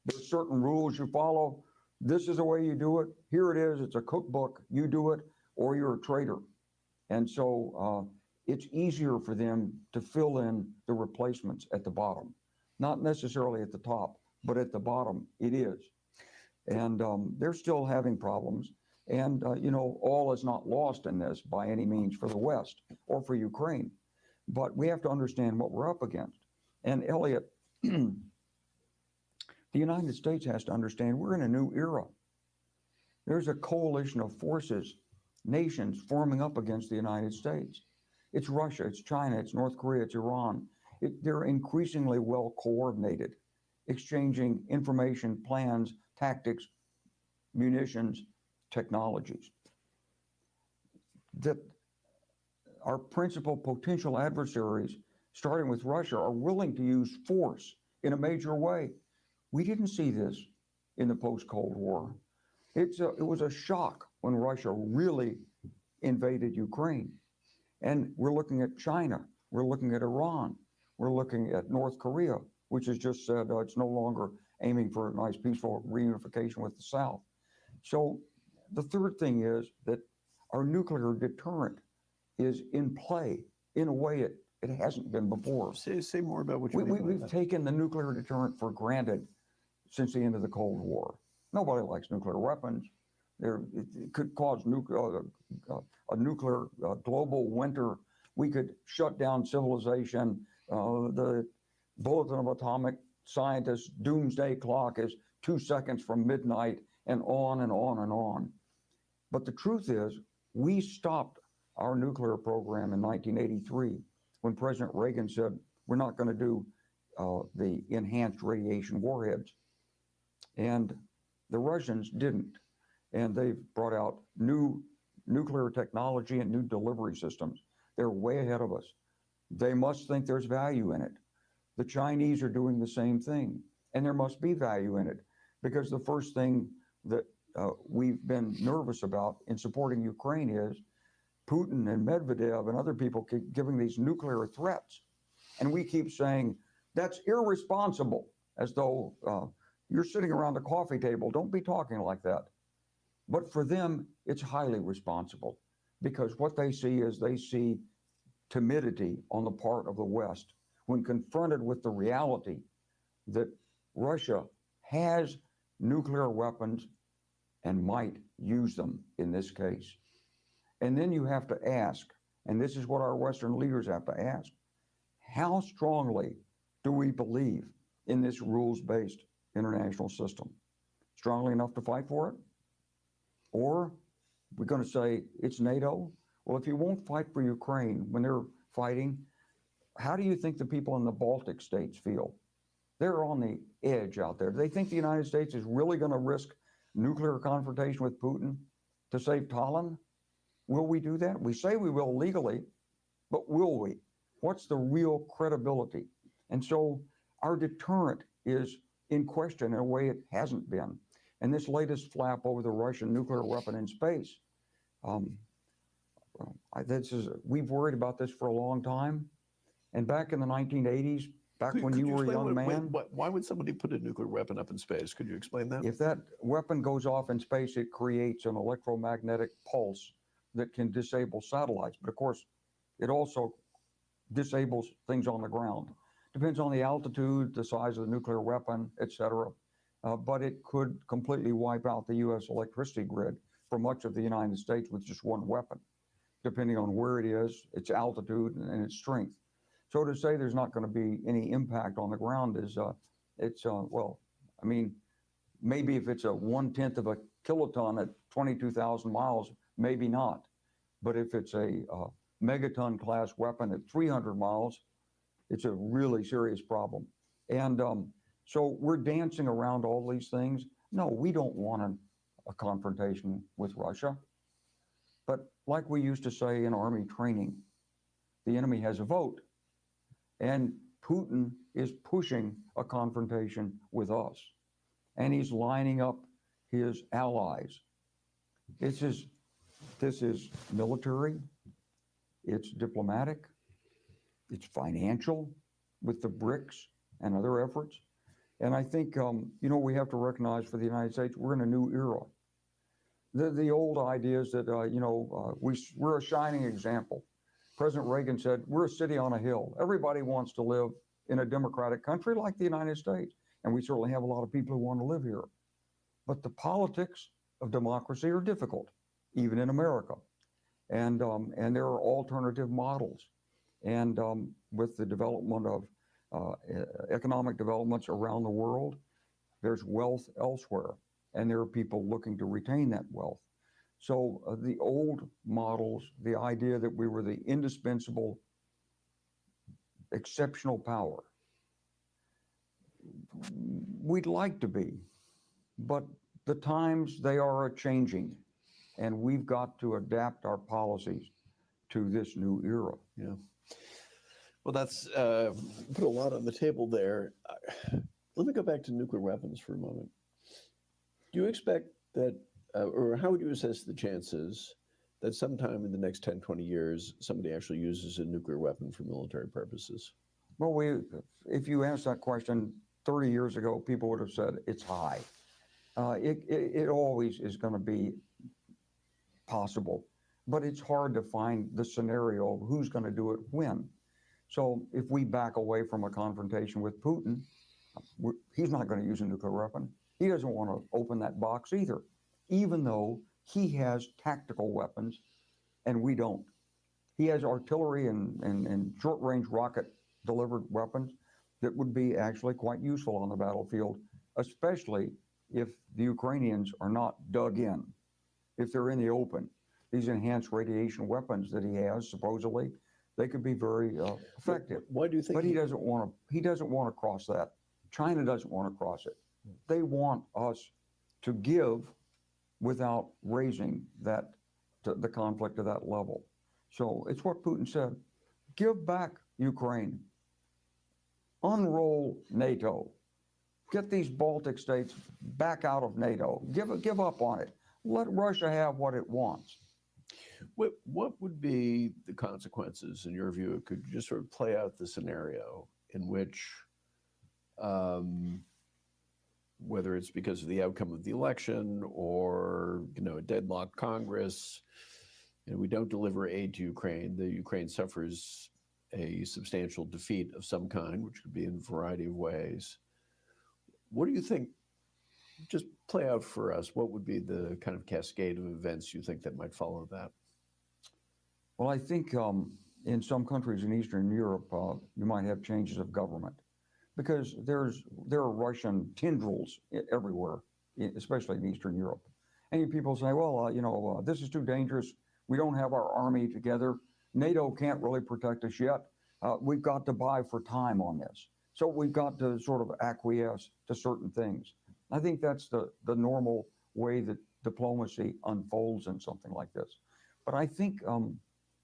there's certain rules you follow. This is the way you do it. Here it is. It's a cookbook. You do it, or you're a traitor. And so it's easier for them to fill in the replacements at the bottom, not necessarily at the top, but at the bottom it is. And they're still having problems. And, all is not lost in this by any means for the West or for Ukraine. But we have to understand what we're up against. And Elliot, the United States has to understand we're in a new era. There's a coalition of forces, nations forming up against the United States. It's Russia, it's China, it's North Korea, it's Iran. They're increasingly well coordinated, exchanging information, plans, tactics, munitions, technologies. That our principal potential adversaries, starting with Russia, are willing to use force in a major way. We didn't see this in the post-Cold War. It was a shock when Russia really invaded Ukraine. And we're looking at China, we're looking at Iran, we're looking at North Korea, which has just said it's no longer aiming for a nice peaceful reunification with the South. So the third thing is that our nuclear deterrent is in play in a way it hasn't been before. Say more about what you mean by We've that. taken the nuclear deterrent for granted since the end of the Cold War. Nobody likes nuclear weapons. It could cause a nuclear global winter. We could shut down civilization. The Bulletin of Atomic Scientists doomsday clock is 2 seconds from midnight, and on and on and on. But the truth is, we stopped our nuclear program in 1983 when President Reagan said, we're not going to do the enhanced radiation warheads. And the Russians didn't. And they've brought out new nuclear technology and new delivery systems. They're way ahead of us. They must think there's value in it. The Chinese are doing the same thing, and there must be value in it, because the first thing that we've been nervous about in supporting Ukraine is Putin and Medvedev and other people keep giving these nuclear threats. And we keep saying, that's irresponsible, as though you're sitting around a coffee table. Don't be talking like that. But for them, it's highly responsible, because what they see timidity on the part of the West when confronted with the reality that Russia has nuclear weapons and might use them in this case. And then you have to ask, and this is what our Western leaders have to ask, how strongly do we believe in this rules-based international system? Strongly enough to fight for it? Or we're going to say it's NATO? Well, if you won't fight for Ukraine when they're fighting, how do you think the people in the Baltic states feel? They're on the edge out there. Do they think the United States is really going to risk nuclear confrontation with Putin to save Tallinn? Will we do that? We say we will legally, but will we? What's the real credibility? And so our deterrent is in question in a way it hasn't been. And this latest flap over the Russian nuclear weapon in space, we've worried about this for a long time. And back in the 1980s, back when you were a young man. Why would somebody put a nuclear weapon up in space? Could you explain that? If that weapon goes off in space, it creates an electromagnetic pulse that can disable satellites. But of course, it also disables things on the ground. Depends on the altitude, the size of the nuclear weapon, et cetera. But it could completely wipe out the U.S. electricity grid for much of the United States with just one weapon, depending on where it is, its altitude, and its strength. So to say there's not going to be any impact on the ground is, well, I mean, maybe if it's a 1/10 of a kiloton at 22,000 miles, maybe not. But if it's a megaton class weapon at 300 miles, it's a really serious problem. And so we're dancing around all these things. No, we don't want a confrontation with Russia. But like we used to say in Army training, the enemy has a vote. And Putin is pushing a confrontation with us. And he's lining up his allies. This is military, it's diplomatic, it's financial with the BRICS and other efforts. And I think, we have to recognize for the United States, we're in a new era. The old idea is that, we're a shining example. President Reagan said, we're a city on a hill. Everybody wants to live in a democratic country like the United States. And we certainly have a lot of people who want to live here. But the politics of democracy are difficult, even in America. And there are alternative models. And with the development of economic developments around the world, there's wealth elsewhere. And there are people looking to retain that wealth. So the old models, the idea that we were the indispensable, exceptional power, we'd like to be, but the times they are changing, and we've got to adapt our policies to this new era. Yeah. Well, that's put a lot on the table there. Let me go back to nuclear weapons for a moment. Do you expect that, or how would you assess the chances that sometime in the next 10, 20 years, somebody actually uses a nuclear weapon for military purposes? Well, if you asked that question 30 years ago, people would have said it's high. It always is going to be possible, but it's hard to find the scenario of who's going to do it when. So if we back away from a confrontation with Putin, he's not going to use a nuclear weapon. He doesn't want to open that box either, even though he has tactical weapons and we don't. He has artillery and short-range rocket-delivered weapons that would be actually quite useful on the battlefield, especially if the Ukrainians are not dug in, if they're in the open. These enhanced radiation weapons that he has, supposedly, they could be very effective. Why do you think? But he doesn't want to cross that. China doesn't want to cross it. They want us to give without raising the conflict to that level. So it's what Putin said. Give back Ukraine. Unroll NATO. Get these Baltic states back out of NATO. Give up on it. Let Russia have what it wants. What would be the consequences, in your view? Could you just sort of play out the scenario in which, whether it's because of the outcome of the election or a deadlocked Congress, we don't deliver aid to Ukraine, the Ukraine suffers a substantial defeat of some kind, which could be in a variety of ways. What do you think? Just play out for us. What would be the kind of cascade of events you think that might follow that? Well, I think in some countries in Eastern Europe, you might have changes of government. because there are Russian tendrils everywhere, especially in Eastern Europe. And people say, well, this is too dangerous. We don't have our army together. NATO can't really protect us yet. We've got to buy for time on this. So we've got to sort of acquiesce to certain things. I think that's the normal way that diplomacy unfolds in something like this. But I think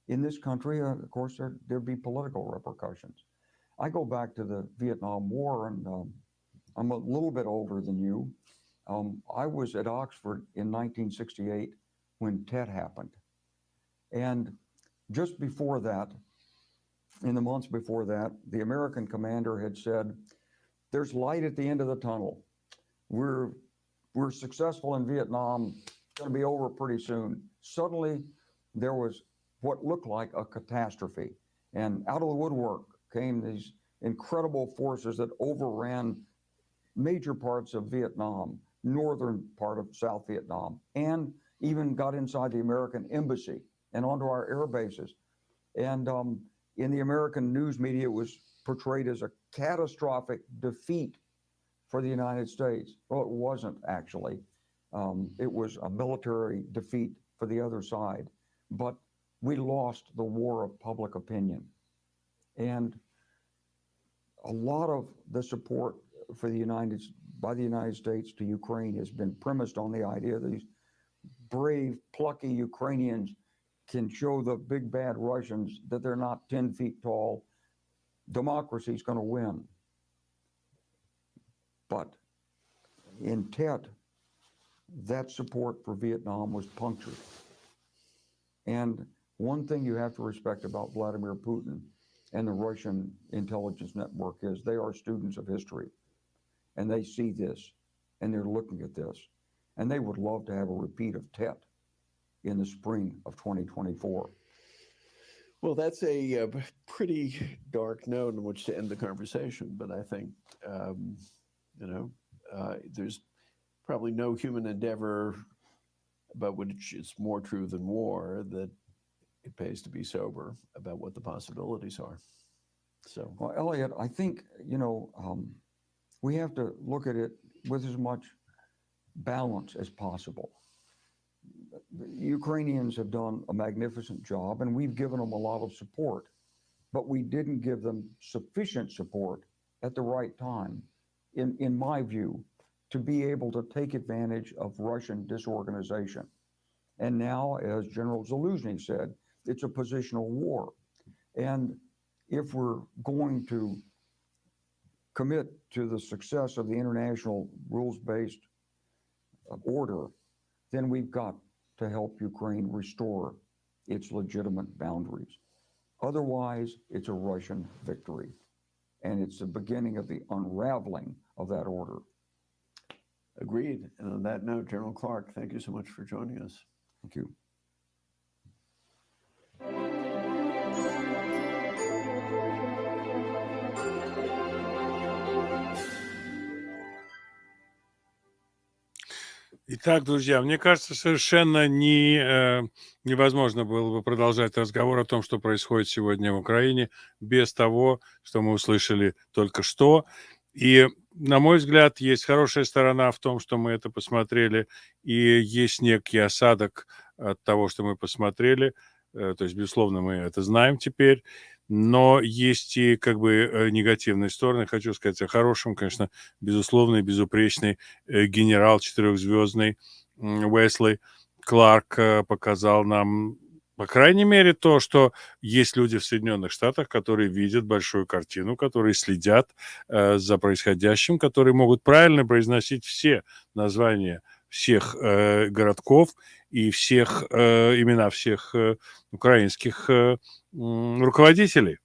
in this country, of course, there'd be political repercussions. I go back to the Vietnam War, and I'm a little bit older than you. I was at Oxford in 1968 when Tet happened. And just before that, in the months before that, the American commander had said, there's light at the end of the tunnel. We're successful in Vietnam, it's going to be over pretty soon. Suddenly, there was what looked like a catastrophe. And out of the woodwork came these incredible forces that overran major parts of Vietnam, northern part of South Vietnam, and even got inside the American embassy and onto our air bases. And in the American news media, it was portrayed as a catastrophic defeat for the United States. Well, it wasn't actually. It was a military defeat for the other side. But we lost the war of public opinion. And a lot of the support for by the United States to Ukraine has been premised on the idea that these brave, plucky Ukrainians can show the big bad Russians that they're not 10 feet tall. Democracy's going to win. But in Tet, that support for Vietnam was punctured. And one thing you have to respect about Vladimir Putin and the Russian intelligence network is they are students of history. And they see this, and they're looking at this. And they would love to have a repeat of Tet in the spring of 2024. Well, that's a pretty dark note on which to end the conversation. But I think, there's probably no human endeavor about which it's more true than war, that it pays to be sober about what the possibilities are. So, well, Elliot, I think, we have to look at it with as much balance as possible. The Ukrainians have done a magnificent job, and we've given them a lot of support, but we didn't give them sufficient support at the right time, in my view, to be able to take advantage of Russian disorganization. And now, as General Zaluzhny said, it's a positional war. And if we're going to commit to the success of the international rules-based order, then we've got to help Ukraine restore its legitimate boundaries. Otherwise, it's a Russian victory. And it's the beginning of the unraveling of that order. Agreed. And on that note, General Clark, thank you so much for joining us. Thank you. Итак, друзья, мне кажется, совершенно невозможно было бы продолжать разговор о том, что происходит сегодня в Украине, без того, что мы услышали только что. И, на мой взгляд, есть хорошая сторона в том, что мы это посмотрели, и есть некий осадок от того, что мы посмотрели. То есть, безусловно, мы это знаем теперь. Но есть и негативные стороны. Хочу сказать о хорошем, конечно, безусловный, безупречный генерал четырехзвездный Уэсли Кларк показал нам, по крайней мере, то, что есть люди в Соединенных Штатах, которые видят большую картину, которые следят за происходящим, которые могут правильно произносить все названия всех городков и имена всех украинских руководителей.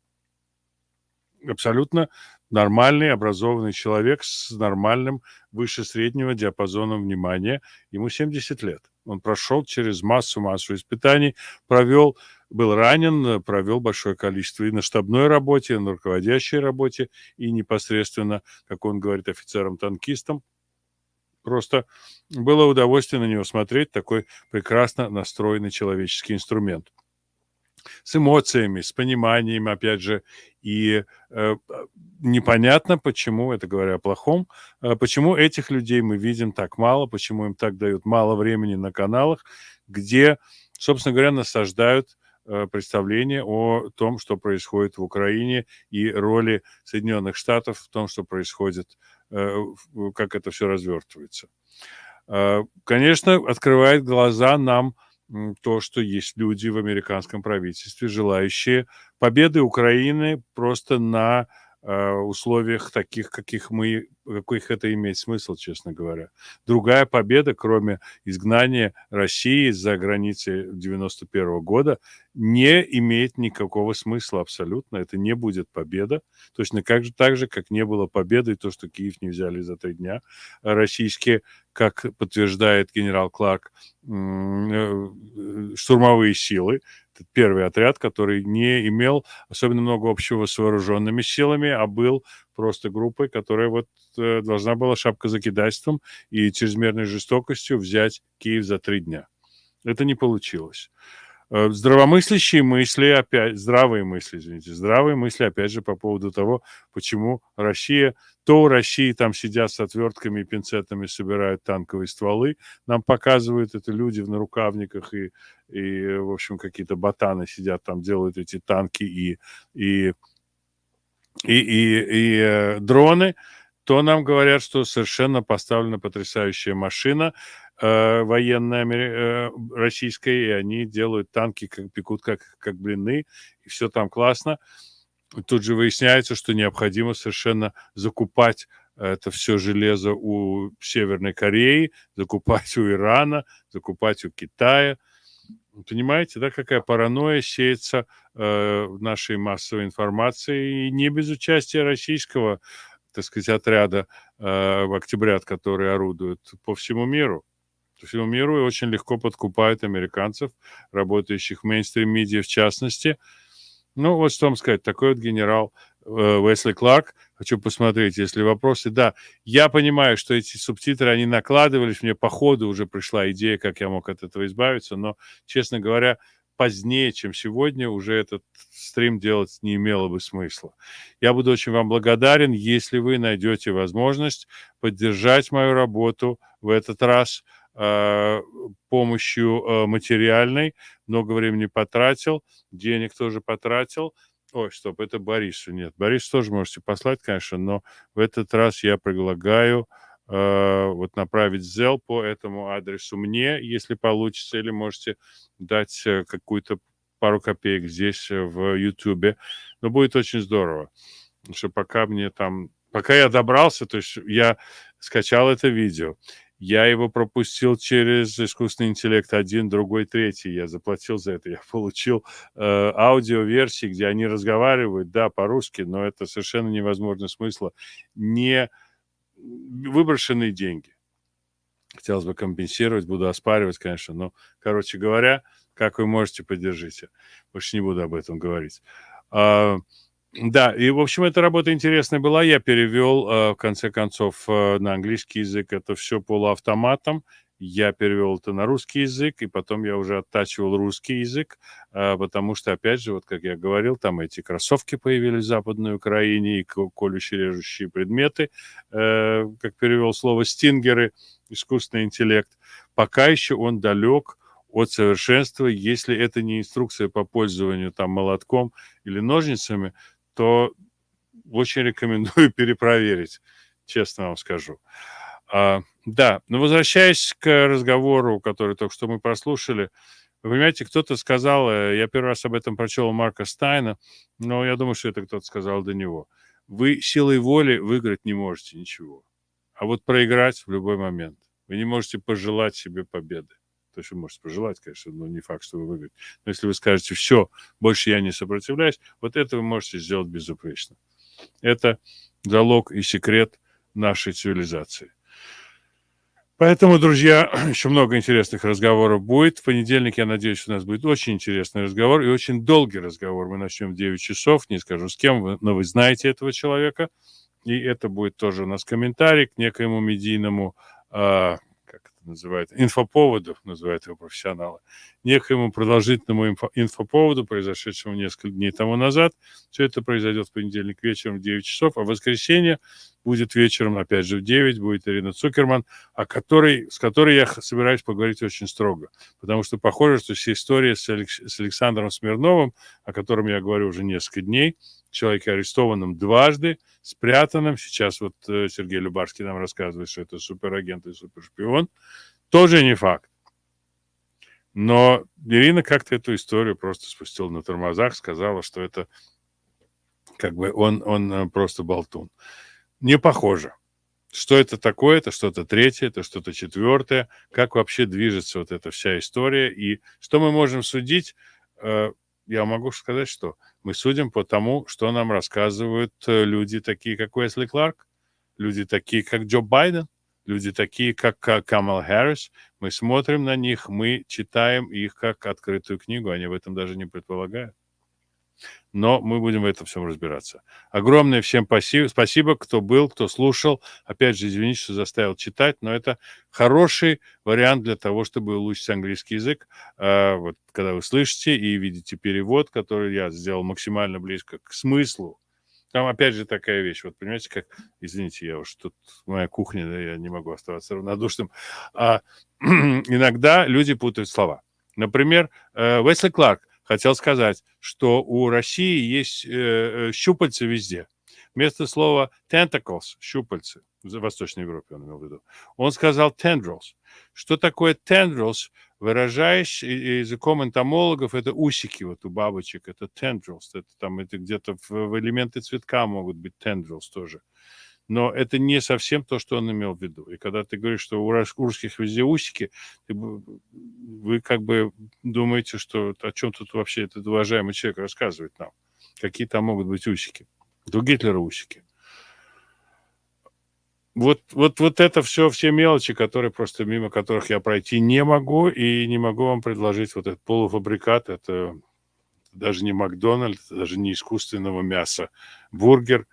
Абсолютно нормальный, образованный человек с нормальным, выше среднего диапазоном внимания. Ему 70 лет. Он прошел через массу испытаний, был ранен, провел большое количество и на штабной работе, и на руководящей работе, и непосредственно, как он говорит, офицером-танкистом. Просто было удовольствие на него смотреть, такой прекрасно настроенный человеческий инструмент. с эмоциями, с пониманием, опять же, и непонятно, почему, это говоря о плохом, почему этих людей мы видим так мало, почему им так дают мало времени на каналах, где, собственно говоря, насаждают представление о том, что происходит в Украине, и роли Соединенных Штатов в том, что происходит, как это все развертывается. Конечно, открывает глаза нам то, что есть люди в американском правительстве, желающие победы Украины просто на условиях таких, каких это имеет смысл, честно говоря. Другая победа, кроме изгнания России за границы 91 года, не имеет никакого смысла абсолютно. Это не будет победа. Точно так же, как не было победы то, что Киев не взяли за 3 дня. Российские, как подтверждает генерал Кларк, штурмовые силы, этот первый отряд, который не имел особенно много общего с вооруженными силами, а был просто группой, которая вот должна была шапкозакидательством и чрезмерной жестокостью взять Киев за 3 дня. Это не получилось. Здравые мысли, опять же, по поводу того, почему Россия, то у России там сидят с отвертками и пинцетами, собирают танковые стволы, нам показывают это люди в нарукавниках и в общем, какие-то ботаны сидят там, делают эти танки и дроны, то нам говорят, что совершенно поставлена потрясающая машина военная российская, и они делают танки, пекут как блины, и все там классно. Тут же выясняется, что необходимо совершенно закупать это все железо у Северной Кореи, закупать у Ирана, закупать у Китая. Понимаете, да, какая паранойя сеется в нашей массовой информации, и не без участия российского, так сказать, отряда «Октябрят», которые орудуют по всему миру. По всему миру и очень легко подкупают американцев, работающих в мейнстрим-медиа в частности. Ну, вот что вам сказать, такой вот генерал Уэсли Кларк. Хочу посмотреть, если вопросы. Да, я понимаю, что эти субтитры, они накладывались, мне по ходу уже пришла идея, как я мог от этого избавиться, но, честно говоря, позднее, чем сегодня, уже этот стрим делать не имело бы смысла. Я буду очень вам благодарен, если вы найдете возможность поддержать мою работу в этот раз помощью материальной. Много времени потратил, денег тоже потратил. Ой, стоп, это Борису нет. Борису тоже можете послать, конечно, но в этот раз я предлагаю вот направить Zelle по этому адресу мне, если получится, или можете дать какую-то пару копеек здесь в Ютубе. Но будет очень здорово, потому что пока я добрался, то есть я скачал это видео, я его пропустил через искусственный интеллект 1, другой, 3. Я заплатил за это. Я получил аудиоверсии, где они разговаривают, да, по-русски, но это совершенно невозможно смысла. Не выброшенные деньги. Хотелось бы компенсировать, буду оспаривать, конечно, но, короче говоря, как вы можете, поддержите. Больше не буду об этом говорить. Да, и, в общем, эта работа интересная была. Я перевел, в конце концов, на английский язык это все полуавтоматом. Я перевел это на русский язык, и потом я уже оттачивал русский язык, потому что, опять же, вот как я говорил, там эти кроссовки появились в Западной Украине, и колющие режущие предметы, как перевел слово «стингеры», искусственный интеллект. Пока еще он далек от совершенства. Если это не инструкция по пользованию там молотком или ножницами, то очень рекомендую перепроверить, честно вам скажу. Да, но возвращаясь к разговору, который только что мы прослушали, вы понимаете, кто-то сказал, я первый раз об этом прочел у Марка Стайна, но я думаю, что это кто-то сказал до него. Вы силой воли выиграть не можете ничего, а вот проиграть в любой момент. Вы не можете пожелать себе победы. То есть вы можете пожелать, конечно, но не факт, что вы выиграете. Но если вы скажете, все, больше я не сопротивляюсь, вот это вы можете сделать безупречно. Это залог и секрет нашей цивилизации. Поэтому, друзья, еще много интересных разговоров будет. В понедельник, я надеюсь, у нас будет очень интересный разговор и очень долгий разговор. Мы начнем в 9 часов, не скажу с кем, но вы знаете этого человека. И это будет тоже у нас комментарий к некоему медийному, как это называют, инфоповоду, называют его профессионалы. некоему продолжительному инфоповоду, произошедшему несколько дней тому назад. Все это произойдет в понедельник вечером в 9 часов, а в воскресенье будет вечером, опять же, в 9, будет Ирина Цукерман, с которой я собираюсь поговорить очень строго. Потому что похоже, что вся история с Александром Смирновым, о котором я говорю уже несколько дней, человеке арестованном дважды, спрятанном, сейчас вот Сергей Любарский нам рассказывает, что это суперагент и супершпион, тоже не факт. Но Ирина как-то эту историю просто спустила на тормозах, сказала, что это как бы он просто болтун. Не похоже. Что это такое? Это что-то третье, это что-то четвертое. Как вообще движется вот эта вся история? И что мы можем судить? Я могу сказать, что мы судим по тому, что нам рассказывают люди такие, как Уэсли Кларк, люди такие, как Джо Байден, люди такие, как Камала Харрис. Мы смотрим на них, мы читаем их как открытую книгу, они в этом даже не предполагают. Но мы будем в этом всем разбираться. Огромное всем спасибо, кто был, кто слушал. Опять же, извините, что заставил читать, но это хороший вариант для того, чтобы улучшить английский язык. Вот, когда вы слышите и видите перевод, который я сделал максимально близко к смыслу. Там опять же такая вещь. Вот понимаете, как... Извините, я уж тут... Моя кухня, да, я не могу оставаться равнодушным. Иногда люди путают слова. Например, Уэсли Кларк хотел сказать, что у России есть щупальца везде. Вместо слова tentacles, щупальцы, в Восточной Европе он имел в виду, он сказал tendrils. Что такое tendrils? Выражаясь языком энтомологов, это усики вот у бабочек, это tendrils. Это где-то в элементы цветка могут быть tendrils тоже. Но это не совсем то, что он имел в виду. И когда ты говоришь, что у русских везде усики, вы как бы думаете, что о чем тут вообще этот уважаемый человек рассказывает нам. Какие там могут быть усики. У Гитлера усики. Вот это все мелочи, которые просто мимо которых я пройти не могу, и не могу вам предложить вот этот полуфабрикат. Это даже не Макдональдс, это даже не искусственного мяса бургер.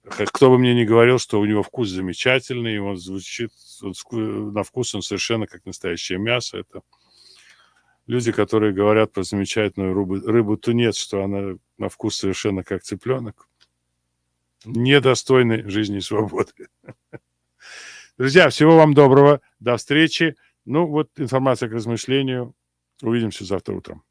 Кто бы мне ни говорил, что у него вкус замечательный, и он звучит, на вкус он совершенно как настоящее мясо. Это люди, которые говорят про замечательную рыбу-тунец, что она на вкус совершенно как цыпленок, недостойны жизни и свободы. Друзья, всего вам доброго, до встречи. Ну вот информация к размышлению. Увидимся завтра утром.